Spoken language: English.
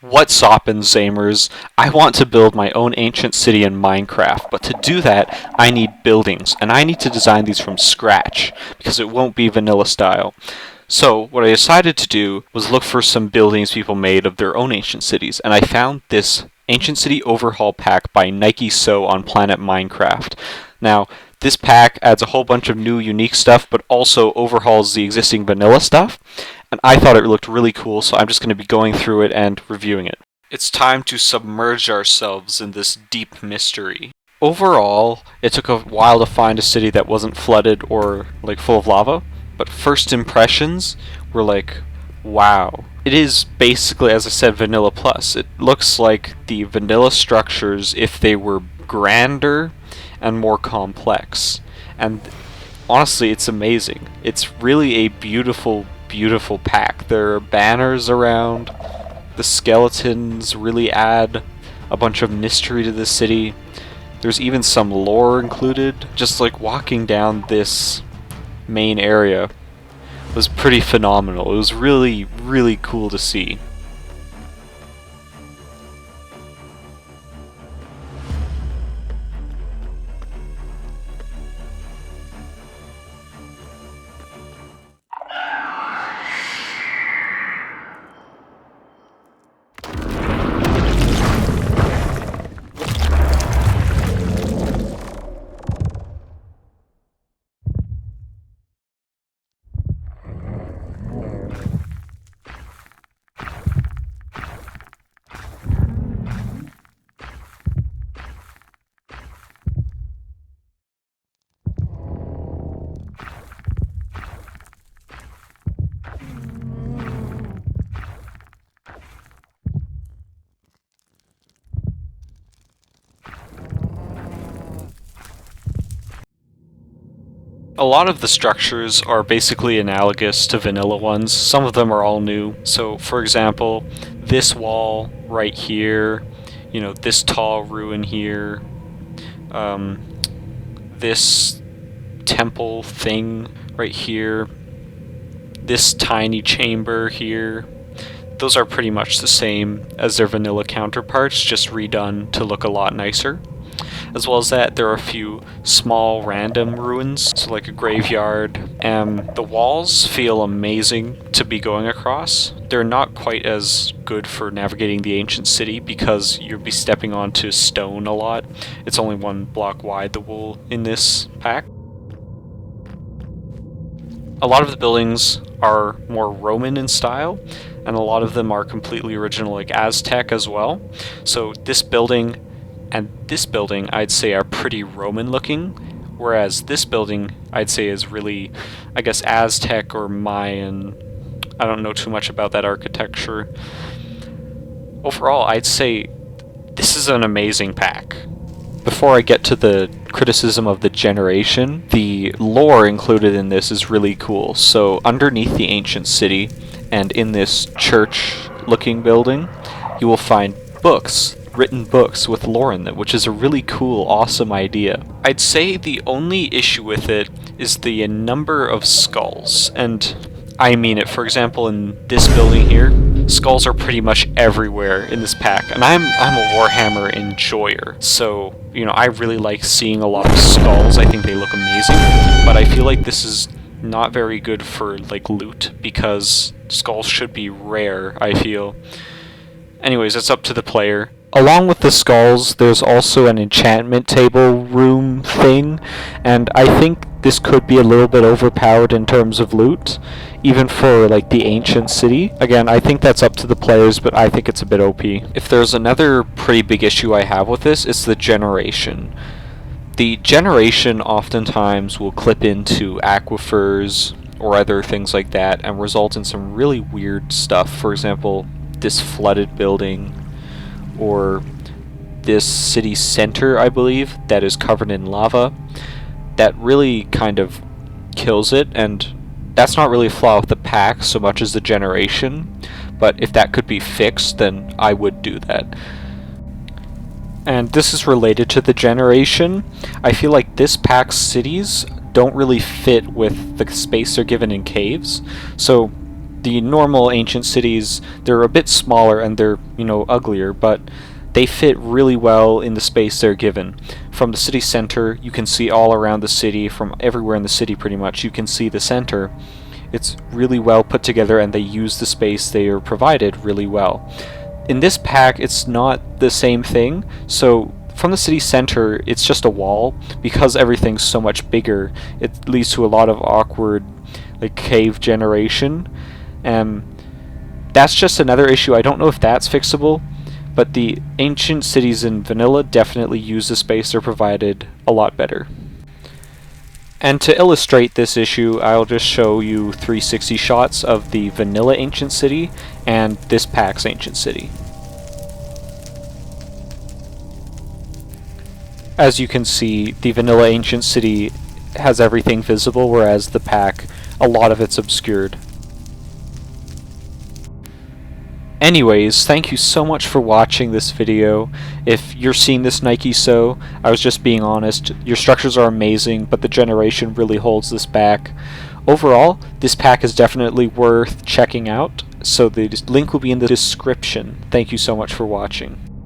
What's oppin', Zamers? I want to build my own ancient city in Minecraft, but to do that, I need buildings, and I need to design these from scratch, because it won't be vanilla style. So, what I decided to do was look for some buildings people made of their own ancient cities, and I found this Ancient City Overhaul pack by Nikeyso on Planet Minecraft. Now, this pack adds a whole bunch of new unique stuff, but also overhauls the existing vanilla stuff, and I thought it looked really cool, so I'm just going to be going through it and reviewing it. It's time to submerge ourselves in this deep mystery. Overall, it took a while to find a city that wasn't flooded or full of lava, but first impressions were like, wow. It is basically, as I said, Vanilla Plus. It looks like the vanilla structures if they were grander and more complex. And honestly, it's amazing. It's really a beautiful, beautiful pack. There are banners around. The skeletons really add a bunch of mystery to the city. There's even some lore included. Just walking down this main area was pretty phenomenal. It was really, really cool to see. A lot of the structures are basically analogous to vanilla ones. Some of them are all new. So, for example, this wall right here, this tall ruin here, this temple thing right here, this tiny chamber here. Those are pretty much the same as their vanilla counterparts, just redone to look a lot nicer. As well as that, there are a few small random ruins, so like a graveyard. The walls feel amazing to be going across. They're not quite as good for navigating the ancient city because you'll be stepping onto stone a lot. It's only 1 block wide, the wool in this pack. A lot of the buildings are more Roman in style, and a lot of them are completely original, like Aztec as well. So this building and this building, I'd say, are pretty Roman looking, whereas this building, I'd say, is really, I guess, Aztec or Mayan. I don't know too much about that architecture. Overall, I'd say this is an amazing pack. Before I get to the criticism of the generation, the lore included in this is really cool. So underneath the ancient city and in this church-looking building, you will find books, written books with lore in them, which is a really cool, awesome idea. I'd say the only issue with it is the number of skulls, and I mean it. For example, in this building here, skulls are pretty much everywhere in this pack, and I'm a Warhammer enjoyer, so I really like seeing a lot of skulls. I think they look amazing, but I feel like this is not very good for loot because skulls should be rare, I feel. Anyways, it's up to the player. Along with the skulls, there's also an enchantment table room thing, and I think this could be a little bit overpowered in terms of loot, even for the ancient city. Again, I think that's up to the players, but I think it's a bit OP. If there's another pretty big issue I have with this, it's the generation. The generation oftentimes will clip into aquifers or other things like that and result in some really weird stuff. For example, this flooded building, or this city center, I believe, that is covered in lava. That really kind of kills it, and that's not really a flaw with the pack so much as the generation, but if that could be fixed, then I would do that. And this is related to the generation. I feel like this pack's cities don't really fit with the space they're given in caves, so The normal ancient cities, they're a bit smaller and they're, uglier, but they fit really well in the space they're given. From the city center, you can see all around the city, from everywhere in the city pretty much, you can see the center. It's really well put together and they use the space they are provided really well. In this pack, it's not the same thing, so from the city center, it's just a wall. Because everything's so much bigger, it leads to a lot of awkward cave generation. That's just another issue. I don't know if that's fixable, but the ancient cities in vanilla definitely use the space they're provided a lot better. And to illustrate this issue, I'll just show you 360 shots of the vanilla ancient city and this pack's ancient city. As you can see, the vanilla ancient city has everything visible, whereas the pack, a lot of it's obscured. Anyways, thank you so much for watching this video. If you're seeing this Nikeyso, I was just being honest. Your structures are amazing, but the generation really holds this back. Overall, this pack is definitely worth checking out, so the link will be in the description. Thank you so much for watching.